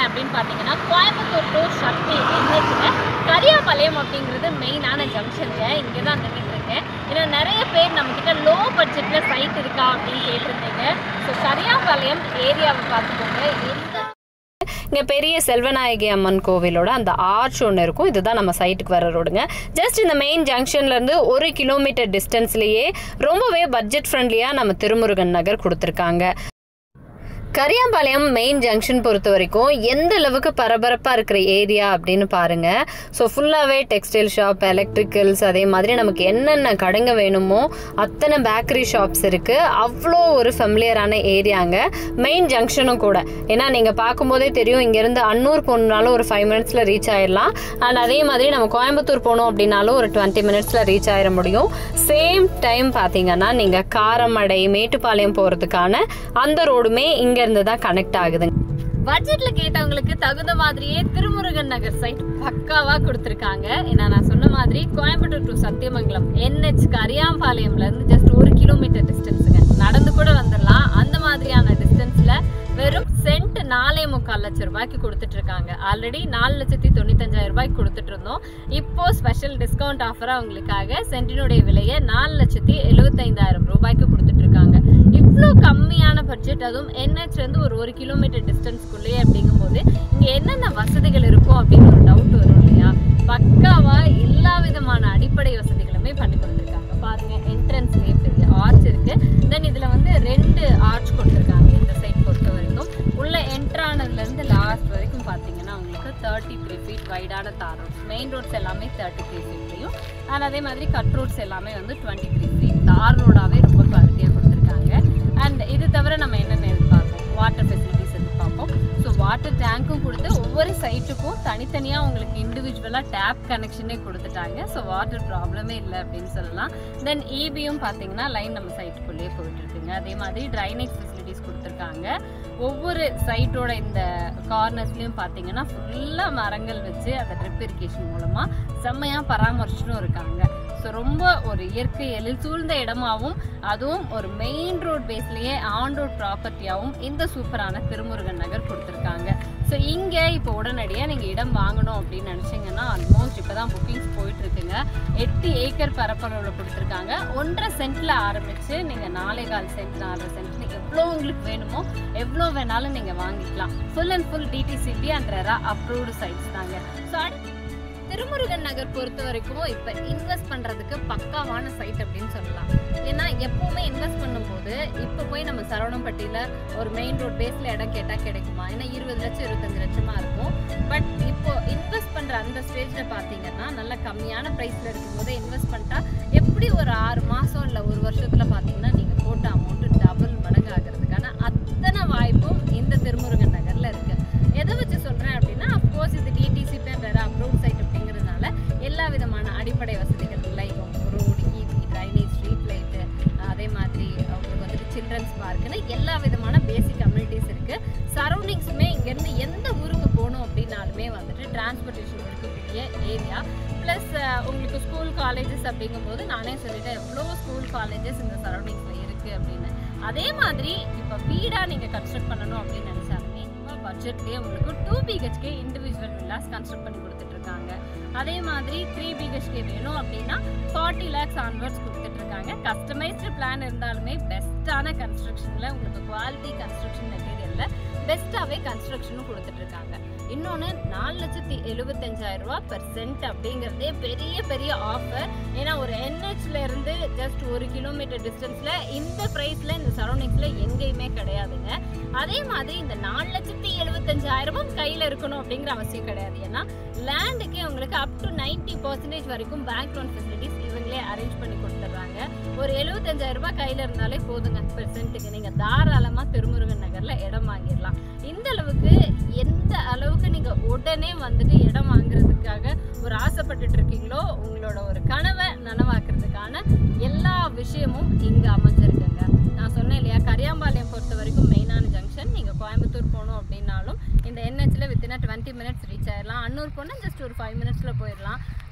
அப்படின்னு பார்த்தீங்கன்னா கோயம்புத்தூர் டு சக்தி என்ஹெச்சில் கரியாபாளையம் அப்படிங்கிறது மெயினான ஜங்ஷனுங்க. இங்கே தான் நின்றுட்டுருக்கேன். ஏன்னா நிறைய பேர் நம்மக்கிட்ட லோ பட்ஜெட்டில் சைட் இருக்கா அப்படின்னு கேட்டிருந்தீங்க. ஸோ கரியாபாளையம் ஏரியாவை பார்த்துக்கோங்க. இங்கே பெரிய செல்வநாயகி அம்மன் கோவிலோட அந்த ஆர்ச் ஒன்று இருக்கும். இதுதான் நம்ம சைட்டுக்கு வர ரோடுங்க. ஜஸ்ட் இந்த மெயின் ஜங்ஷன்லேருந்து 1 கிலோமீட்டர் டிஸ்டன்ஸ்லேயே ரொம்பவே பட்ஜெட் ஃப்ரெண்ட்லியாக நம்ம திருமுருகன் நகர் கொடுத்துருக்காங்க. கரியாபாளையம் மெயின் ஜங்ஷன் பொறுத்த வரைக்கும் எந்த அளவுக்கு பரபரப்பாக இருக்கிற ஏரியா அப்படின்னு பாருங்கள். ஸோ ஃபுல்லாகவே டெக்ஸ்டைல் ஷாப், எலக்ட்ரிக்கல்ஸ், அதே மாதிரி நமக்கு என்னென்ன கடைங்க வேணுமோ அத்தனை பேக்கரி ஷாப்ஸ் இருக்குது. அவ்வளோ ஒரு ஃபெமிலியரான ஏரியாங்க மெயின் ஜங்ஷனும் கூட. ஏன்னா நீங்கள் பார்க்கும்போதே தெரியும், இங்கேருந்து அன்னூர் போகணுன்னாலும் ஒரு 5 மினிட்ஸில் ரீச் ஆயிடலாம். அண்ட் அதே மாதிரி நம்ம கோயம்புத்தூர் போகணும் அப்படின்னாலும் ஒரு 20 மினிட்ஸில் ரீச் ஆயிட முடியும். சேம் டைம் பார்த்தீங்கன்னா நீங்கள் காரமடை, மேட்டுப்பாளையம் போகிறதுக்கான அந்த ரோடுமே இங்கே இருந்து தான் கனெக்ட் ஆகுது. பட்ஜெட்ல கேட்டவங்களுக்கு தகுந்த மாதிரியே திருமுருகன் நகர் சைட் பக்காவா கொடுத்துருக்காங்க. ஏன்னா நான் சொன்ன மாதிரி கோயம்புத்தூர் டு சத்தியமங்கலம் NH கரியாம்பாளையம்ல இருந்து ஜஸ்ட் 1 கிலோமீட்டர் டிஸ்டன்ஸுங்க. நடந்து கூட வந்துடலாம். அந்த மாதிரியான டிஸ்டன்ஸ்ல வெறும் சென்ட் 4.25 லட்சம் ரூபாய்க்கு கொடுத்துட்டு இருக்காங்க. ஆல்ரெடி 4,95,000 ரூபாய்க்கு கொடுத்துட்டு இருந்தோம். இப்போ ஸ்பெஷல் டிஸ்கவுண்ட் ஆஃபரா உங்களுக்காக சென்டினுடைய விலையை 4,75,000 ரூபாய்க்கு கொடுத்துட்டு இருக்காங்க. இவ்வளோ கம்மியான பட்ஜெட், அதுவும் NH வந்து ஒரு 1 கிலோமீட்டர் டிஸ்டன்ஸ்குள்ளேயே அப்படிங்கும்போது இங்கே என்னென்ன வசதிகள் இருக்கும் அப்படின்னு ஒரு டவுட் வரும் இல்லையா? பக்காவா எல்லா விதமான அடிப்படை வசதிகளுமே பண்ணி கொடுத்துருக்காங்க. பாருங்க, என்ட்ரன்ஸ்லேயே பெரிய ஆர்ச் இருக்கு. தென் இதில் வந்து 2 ஆர்ச் கொடுத்துருக்காங்க இந்த சைட் பொறுத்த வரைக்கும். உள்ள என்ட்ரானதுலேருந்து லாஸ்ட் வரைக்கும் பார்த்தீங்கன்னா உங்களுக்கு 33 ஃபீட் வைடான தார் ரோட்ஸ். மெயின் ரோட்ஸ் எல்லாமே 33 ஃபீட்லையும், அண்ட் அதே மாதிரி கட் ரோட்ஸ் எல்லாமே வந்து 23 ஃபீட் தார் ரோடாகவே ரொம்ப குவாலிட்டியாக கொடுத்துருக்காங்க. அண்ட் இது தவிர நம்ம என்னென்ன எதிர்பார்ப்போம், வாட்டர் ஃபெசிலிட்டிஸ் எதிர்பார்ப்போம். ஸோ வாட்டர் டேங்க்கும் கொடுத்து ஒவ்வொரு சைட்டுக்கும் தனித்தனியாக உங்களுக்கு இண்டிவிஜுவலாக டேப் கனெக்ஷனே கொடுத்துட்டாங்க. ஸோ வாட்டர் ப்ராப்ளமே இல்லை அப்படின்னு சொல்லலாம். தென் EBயும் பார்த்தீங்கன்னா லைன் நம்ம சைட்டுக்குள்ளேயே போயிட்டுருக்குங்க. அதே மாதிரி ட்ரைனேஜ் ஃபெசிலிட்டிஸ் கொடுத்துருக்காங்க. ஒவ்வொரு சைட்டோட இந்த கார்னர்ஸ்லையும் பார்த்தீங்கன்னா ஃபுல்லாக மரங்கள் வச்சு அந்த ட்ரிப் இரிகேஷன் மூலமாக செம்மையாக பராமரிச்சுட்டும் இருக்காங்க. ஸோ ரொம்ப ஒரு இயற்கை எழில் சூழ்ந்த இடமாகவும், அதுவும் ஒரு மெயின் ரோட் பேஸ்லேயே ஆன் ரோட் ப்ராப்பர்ட்டியாகவும் இந்த சூப்பரான திருமுருகன் நகர் கொடுத்துருக்காங்க. ஸோ இங்கே இப்போ உடனடியாக நீங்கள் இடம் வாங்கணும் அப்படின்னு நினச்சிங்கன்னா ஆல்மோஸ்ட் இப்போ தான் புக்கிங்ஸ் போயிட்டுருக்குங்க. 8 ஏக்கர் பரப்பளவில் கொடுத்துருக்காங்க. 1.5 சென்ட்டில் ஆரம்பித்து நீங்கள் 4.25 சென்ட் 4.5 சென்ட்னு எவ்வளோ உங்களுக்கு வேணுமோ எவ்வளோ வேணாலும் நீங்கள் வாங்கிக்கலாம். Full and full DTCP and RERA approved sites தாங்க. ஸோ திருமுருகன் நகர் பொறுத்த வரைக்கும் இப்போ இன்வெஸ்ட் பண்ணுறதுக்கு பக்காவான சைட் அப்படின்னு சொல்லலாம். ஏன்னா எப்போவுமே இன்வெஸ்ட் பண்ணும்போது இப்போ போய் நம்ம சரவணம்பட்டியில் ஒரு மெயின் ரோட் பேஸில் இடம் கேட்டால் கிடைக்குமா? ஏன்னா 20 லட்சம் 25 லட்சமாக இருக்கும். பட் இப்போ இன்வெஸ்ட் பண்ணுற அந்த ஸ்டேஜில் பார்த்தீங்கன்னா நல்ல கம்மியான ப்ரைஸில் இருக்கும்போது இன்வெஸ்ட் பண்ணிட்டா எப்படி ஒரு 6 மாதம் இல்லை 1 வருஷத்தில் பார்த்தீங்கன்னா நீங்கள் போட்ட அமௌண்ட்டு டபுள் மடங்கு ஆகிறதுக்கான அத்தனை வாய்ப்பும் இந்த திருமுருகன் நகரில் இருக்குது. எதை வச்சு சொல்கிறேன் அப்படின்னா, அஃப்கோர்ஸ் இது DTCP அண்ட் அப்ரூவ்ட் சைட் அப்படிங்கிறதுனால எல்லா விதமான அடிப்படை வசதிகள் like road, EB, drainage, street light, அதே மாதிரி அவங்களுக்கு வந்துட்டு சில்ட்ரன்ஸ் பார்க்குன்னு எல்லா விதமான பேசிக் கம்யூனிட்டிஸ் இருக்குது. சரௌண்டிங்ஸுமே இங்கேருந்து எந்த ஊருக்கு போகணும் அப்படின்னாலுமே வந்துட்டு டிரான்ஸ்போர்ட்டேஷன் இருக்கக்கூடிய ஏரியா. ப்ளஸ் உங்களுக்கு ஸ்கூல் காலேஜஸ் அப்படிங்கும்போது நானே சொல்லிட்டேன் எவ்வளோ ஸ்கூல் காலேஜஸ் இந்த சரௌண்டிங்ஸில் இருக்குது அப்படின்னு. அதே மாதிரி இப்போ வீடாக நீங்கள் கன்ஸ்ட்ரக்ட் பண்ணணும் அப்படின்னு நினச்சாலுமே பட்ஜெட்லேயே உங்களுக்கு 2 BHK இண்டிவிஜுவல் வில்லாஸ் கன்ஸ்ட்ரக்ட் பண்ணி கொடுத்துட்ருக்காங்க. அதே மாதிரி 3 BHK வேணும் அப்படின்னா 40 lakhs ஆன்வர்ட்ஸ் கொடுத்துட்ருக்காங்க. கஸ்டமைஸ்டு பிளான் இருந்தாலுமே பெஸ்ட்டான கன்ஸ்ட்ரக்ஷனில் உங்களுக்கு குவாலிட்டி கன்ஸ்ட்ரக்ஷன் மெட்டீரியலில் பெஸ்ட்டாகவே கன்ஸ்ட்ரக்ஷனும் கொடுத்துட்ருக்காங்க. இன்னொன்று 4,75,000 ரூபா பெர் சென்ட் அப்படிங்கிறதே பெரிய பெரிய ஆஃபர். ஏன்னா ஒரு NHலேருந்து ஜஸ்ட் 1 கிலோமீட்டர் டிஸ்டன்ஸில் இந்த ப்ரைஸில் இந்த சரௌண்டிங்ஸில் எங்கேயுமே கிடையாதுங்க. அதே மாதிரி இந்த 4,75,000 கையில் இருக்கணும் அப்படிங்கிற அவசியம் கிடையாது. ஏன்னா லேண்டுக்கே உங்களுக்கு அப் டு 90% வரைக்கும் பேங்க் லோன் ஃபெசிலிட்டிஸ் இவங்களே அரேஞ்ச் பண்ணி கொடுத்துட்றாங்க. ஒரு 75,000 ரூபாய் கையில் இருந்தாலே போதுங்க பெர் சென்ட்டுக்கு. நீங்கள் தாராளமாக திருமுருகன் நகரில் இடம் வாங்கிடலாம். இந்த அளவுக்கு எந்த அளவுக்கு நீங்கள் உடனே வந்துட்டு இடம் வாங்குறதுக்காக ஒரு ஆசைப்பட்டுட்டு இருக்கீங்களோ உங்களோட ஒரு கனவை நனவாக்குறதுக்கான எல்லா விஷயமும் இங்கே அமைஞ்சிருக்குங்க. நான் சொன்னேன் இல்லையா, கரியாம்பாளையம் பொறுத்த வரைக்கும் மெயினான ஜங்ஷன். நீங்கள் கோயம்புத்தூர் போகணும் அப்படின்னாலும் இந்த NHல வித்தின் 20 மினிட்ஸ் ரீச் ஆயிடலாம். அன்னூர் போனால் ஜஸ்ட் ஒரு 5 மினிட்ஸில் போயிடலாம்.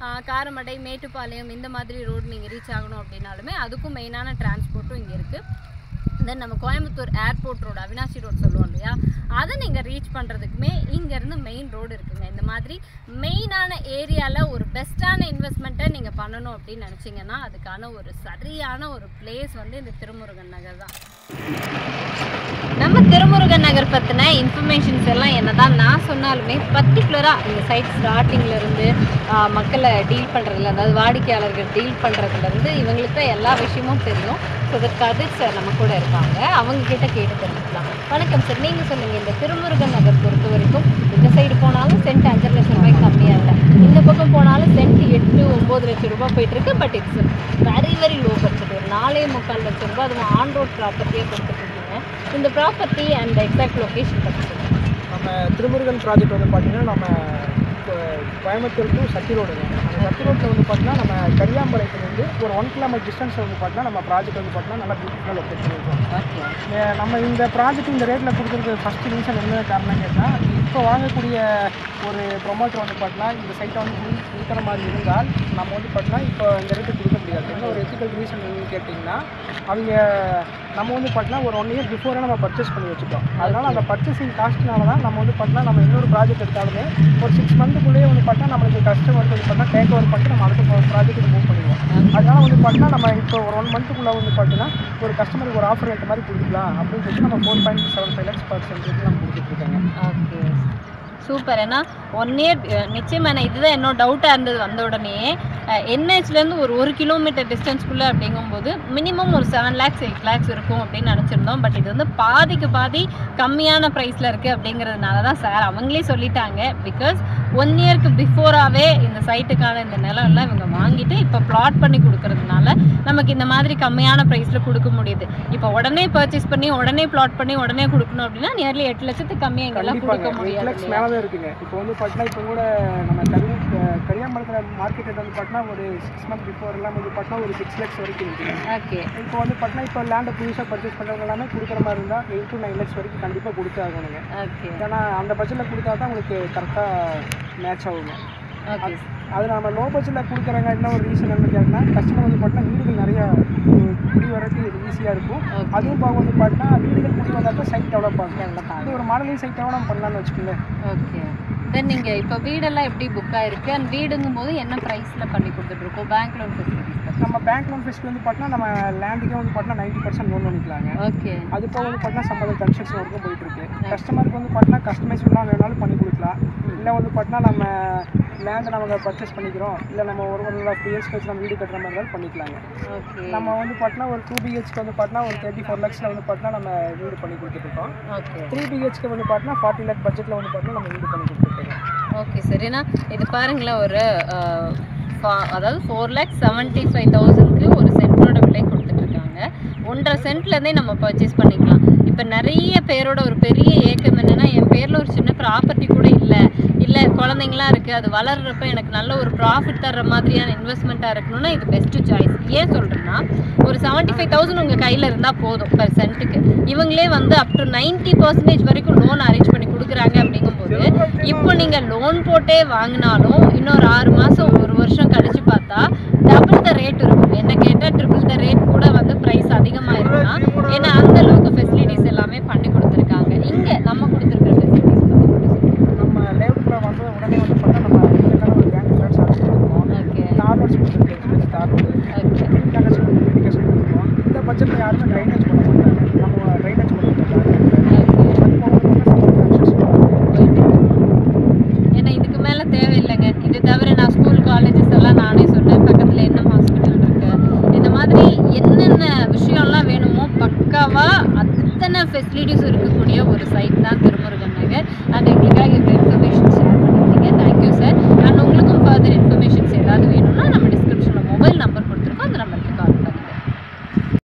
காரமடை, மேட்டுப்பாளையம் இந்த மாதிரி ரோடு நீங்கள் ரீச் ஆகணும் அப்படின்னாலுமே அதுக்கும் மெயினான டிரான்ஸ்போர்ட்டும் இங்கே இருக்குது. தென் நம்ம Coimbatore airport road, Avinashi road சொல்லுவோம் இல்லையா, அதை நீங்கள் ரீச் பண்ணுறதுக்குமே இங்கேருந்து மெயின் ரோடு இருக்குங்க. இந்த மாதிரி மெயினான ஏரியாவில் ஒரு பெஸ்ட்டான இன்வெஸ்ட்மெண்ட்டை நீங்கள் பண்ணணும் அப்படின்னு நினச்சிங்கன்னா அதுக்கான ஒரு சரியான ஒரு பிளேஸ் வந்து இந்த திருமுருகன் நகர் தான். நம்ம திருமுருகன் நகர் பற்றின இன்ஃபர்மேஷன்ஸ் எல்லாம் என்ன தான் நான் சொன்னாலுமே பர்டிகுலராக இந்த சைட் ஸ்டார்டிங்லேருந்து மக்களை டீல் பண்ணுறதுல, அதாவது வாடிக்கையாளர்கள் டீல் பண்ணுறதுலேருந்து இவங்களுக்கு எல்லா விஷயமும் தெரியும். ஸோ அதற்கு கதிர் சார் நம்ம கூட இருக்காங்க, அவங்கக்கிட்ட கேட்டு தெரிஞ்சுக்கலாம். வணக்கம் சார், நீங்கள் சொல்லுங்கள், இந்த திருமுருகன் நகர் பொறுத்த வரைக்கும் இந்த சைடு போனாலும் சென்ட் 5 லட்சம் ரூபாய்க்கு கம்மியாக இல்லை, இந்த பக்கம் போனாலும் சென்ட் 8-9 லட்சம் ரூபாய் போயிட்டுருக்கு. But it's very low budget, ஒரு 4.25 லட்சம் ரூபாய் அதுவும் ஆன் ரோட் ப்ராப்பர்ட்டியாக கொடுத்துட்ருக்கீங்க. இந்த ப்ராப்பர்ட்டி அண்ட் எக்ஸாக்ட் லொக்கேஷன் பற்றி நம்ம திருமுருகன் ப்ராஜெக்ட் வந்து பார்த்திங்கன்னா நம்ம கோயம்புத்தூர் டு சத்தி ரோடுங்க. அந்த சத்தி ரோட்டில் வந்து பார்த்தீங்கன்னா நம்ம கரியாம்பாளையத்துலேருந்து ஒரு 1 கிலோமீட்டர் டிஸ்டன்ஸ் வந்து பார்த்தீங்கன்னா நம்ம ப்ராஜெக்ட் வந்து பார்த்தீங்கன்னா நல்லா பியூட்டிஃபுல்லாக லொக்கேட் பண்ணியிருக்கோம். நம்ம இந்த ப்ராஜெக்ட் இந்த ரேட்டில் கொடுக்குறதுக்கு ஃபஸ்ட்டு ரீசன் என்ன காரணம் கேட்டால், இப்போ வாங்கக்கூடிய ஒரு ப்ரொமோட்டர் வந்து பார்த்தீங்கன்னா இந்த சைட்டை வந்து கொடுக்குற மாதிரி இருந்தால் நம்ம வந்து பார்த்தீங்கன்னா இப்போ இந்த ரேட்டு கொடுக்க முடியாது. என்ன ஒரு எத்திக்கல் ரீசன் என்னன்னு கேட்டிங்கன்னா, அவங்க நம்ம வந்து பார்த்தீங்கன்னா ஒரு 1 இயர் பிஃபோரே நம்ம பர்ச்சேஸ் பண்ணி வச்சுட்டோம். அதனால் அந்த பர்ச்சேசிங் காஸ்ட்னால தான் நம்ம வந்து பார்த்தீங்கன்னா நம்ம இன்னொரு ப்ராஜெக்ட் எடுத்தாலுமே ஒரு 6 மந்த்துக்குள்ளேயே வந்து பார்த்தீங்கன்னா நம்மளுக்கு கஸ்டமர் வந்து பார்த்தீங்கன்னா டேக் ஓவர் பண்ணிட்டு நம்ம அடுத்த ப்ராஜெக்ட்டுக்கு மூவ் பண்ணிடுவோம். அதனால் வந்து பார்த்தீங்கன்னா நம்ம இப்போ ஒரு 1 மந்த்துக்குள்ளே வந்து பார்த்தீங்கன்னா ஒரு கஸ்டமருக்கு ஒரு ஆஃபர் ரேட் மாதிரி கொடுக்கலாம் அப்படின்னு சொல்லிட்டு நம்ம 4.75 lakhs per cent நம்ம கொடுத்துட்ருக்காங்க. Okay, super. ஏன்னா 1 இயர் நிச்சயமாக இதுதான் என்னோட டவுட்டாக இருந்தது. வந்த உடனே என்ஹெச்லேருந்து ஒரு 1 கிலோமீட்டர் டிஸ்டன்ஸ்குள்ளே அப்படிங்கும்போது மினிமம் ஒரு 7 lakhs 8 lakhs இருக்கும் அப்படின்னு நினச்சிருந்தோம். பட் இது வந்து பாதிக்கு பாதி கம்மியான ப்ரைஸில் இருக்குது அப்படிங்கிறதுனால தான் சார் அவங்களே சொல்லிட்டாங்க. பிகாஸ் 1 இயருக்கு பிஃபோராகவே இந்த சைட்டுக்கான இந்த நிலம்லாம் இவங்க வாங்கிட்டு இப்போ ப்ளாட் பண்ணி கொடுக்கறதுனால நமக்கு இந்த மாதிரி கம்மியான ப்ரைஸில் கொடுக்க முடியுது. இப்போ உடனே பர்ச்சேஸ் பண்ணி உடனே ப்ளாட் பண்ணி உடனே கொடுக்கணும் அப்படின்னா நியர்லி 8 லட்சத்துக்கு கம்மியாக எங்கெல்லாம் கொடுக்க முடியாது. இருக்குங்க. இப்போ வந்து பார்த்தீங்கன்னா இப்போ கூட நம்ம கரியாம்பாளையத்தில் மார்க்கெட் வந்து பார்த்தீங்கன்னா ஒரு 6 months பிஃபோர் எல்லாம் வந்து பார்த்தீங்கன்னா ஒரு 6 lakhs வரைக்கும் இருக்குது. ஓகே, இப்போ வந்து பார்த்தீங்கன்னா இப்போ லேண்டை புதுசாக பர்ச்சேஸ் பண்ணுறவங்க எல்லாமே கொடுக்குற மாதிரி இருந்தால் 8 to 9 lakhs வரைக்கும் கண்டிப்பாக கொடுத்து ஆகணுங்க. ஓகே, ஏன்னா அந்த பட்ஜெட்டில் கொடுத்தா தான் உங்களுக்கு கரெக்டாக மேட்ச் ஆகுங்க. ஓகே, அது நம்ம லோ பட்ஜெட்டில் கொடுக்குறாங்க. என்ன ஒரு ரீசன் என்ன கேட்டால், கஸ்டமர் வந்து பார்த்தீங்கன்னா வீடுகள் நிறையா குடி வரதுக்கு ஈஸியாக இருக்கும். அதுவும் பார்க்க வந்து பார்த்தீங்கன்னா வீடுகள் குடி வந்தால் தான் சைட் டெவலப் ஆகும். அது ஒரு மாடலிங் சைட் டெவலப் பண்ணலான்னு வச்சுக்கோங்களேன். ஓகே. தென் நீங்கள் இப்போ வீடெல்லாம் எப்படி புக் ஆகிருக்கு அண்ட் வீடுங்கும் போது என்ன ப்ரைஸில் பண்ணி கொடுத்துட்ருக்கோம்? பேங்க் லோன் ஃபெசிலிட்டிஸ் நம்ம பேங்க் லோன் ஃபெசிலிட்டி வந்து பார்த்தீங்கன்னா நம்ம லேண்டுக்கே வந்து பார்த்தீங்கன்னா 90% லோன் பண்ணிக்கலாங்க. ஓகே, அது போக வந்து பார்த்தீங்கன்னா சம்பள கன்ஸ்ட்ரக்ஷன் ஒர்க்கும் போயிட்டுருக்கு. கஸ்டமருக்கு வந்து பார்த்தீங்கன்னா கஸ்டமைஸ்லாம் வேணாலும் பண்ணி கொடுக்கலாம். இல்லை வந்து பார்த்தீங்கன்னா நம்ம லேண்டை நம்ம பர்ச்சேஸ் பண்ணிக்கிறோம், இல்லை நம்ம ஒரு 1.5 years கழிச்சு நம்ம வீடு கட்டுற மாதிரி இருந்தாலும் பண்ணிக்கலாங்க. ஓகே, நம்ம வந்து பார்த்தீங்கன்னா ஒரு 2 BHK வந்து பார்த்தீங்கன்னா ஒரு 34 lakhs வந்து பார்த்தீங்கன்னா நம்ம வீடு பண்ணி கொடுத்துட்ருக்கோம். ஓகே, 3 BHK வந்து பார்த்தீங்கன்னா 40 lakh பட்ஜெட்டில் வந்து பார்த்தீங்கன்னா நம்ம வீடு பண்ணி கொடுத்துருக்கோம். Okay sir. ஏன்னா இது பாருங்களேன், ஒரு அதாவது 4,75,000க்கு ஒரு சென்ட்டோட விலை கொடுத்துட்ருக்காங்க. 1.5 சென்ட்லேருந்தே நம்ம பர்ச்சேஸ் பண்ணிக்கலாம். இப்போ நிறைய பேரோட ஒரு பெரிய ஏக்கம் என்னென்னா, என் பேரில் ஒரு சின்ன ப்ராப்பர்ட்டி கூட இல்லை குழந்தைங்களாம் இருக்குது, அது வளர்கிறப்ப எனக்கு நல்ல ஒரு ப்ராஃபிட் தர்ற மாதிரியான இன்வெஸ்ட்மெண்ட்டாக இருக்கணும்னா இது பெஸ்ட்டு சாய்ஸ். ஏன் சொல்கிறேன்னா, ஒரு 75,000 உங்கள் கையில் இருந்தால் போதும் per சென்ட்டுக்கு. இவங்களே வந்து அப் டு 90% வரைக்கும் லோன் அரேஞ்ச் பண்ணி கொடுக்குறாங்க. அப்படிங்கும்போது இப்போ நீங்கள் லோன் போட்டே வாங்கினாலும் இன்னொரு 6 மாதம் 1 வருஷம் கழிச்சு பார்த்தா டபுள் த ரேட் இருக்கும். என்ன கேட்டால் ட்ரிபிள் த ரேட் கூட வந்து ப்ரைஸ் அதிகமாக இருக்கலாம். ஏன்னா அந்த அளவுக்கு ஃபெசிலிட்டிஸ் எல்லாமே பண்ணி கொடுத்துருக்காங்க. இங்கே நம்ம கொடுத்துருக்க ஃபெசிலிட்டிஸ் நம்ம லேவுட்டில் வந்து உடனே வந்து பார்த்தா நம்ம ஒரு பேங்க் பிளான்ஸ் அடிச்சுருக்கோம். ஓகே, தார்ரோட்ஸ் கொடுத்துருக்கோம். தார்ரோடு கொடுத்துருக்கோம். இந்த பட்ஜெட்டில் யாருமே ட்ரைனேஜ் பண்ண மாட்டாங்க. நம்ம ட்ரைனேஜ் பண்ணிருக்காங்க. ஏன்னா இதுக்கு மேலே தேவையில்லைங்க. இது தவிர நான் ஸ்கூல் காலேஜஸ் எல்லாம் நானே சொன்னேன். பக்கத்தில் என்ன ஹாஸ்பிட்டல் இருக்குது, இந்த மாதிரி என்னென்ன விஷயம்லாம் வேணுமோ பக்காவாக அத்தனை ஃபெசிலிட்டிஸ் இருக்கக்கூடிய ஒரு சைட் தான் திருமுருகன் நகர். அண்ட் எங்களுக்காக இப்போ இன்ஃபர்மேஷன் ஷேர் பண்ணியிருந்தீங்க. Thank you sir. அண்ட் உங்களுக்கும் ஃபர்தர் இன்ஃபர்மேஷன்ஸ் ஏதாவது வேணும்னா நம்ம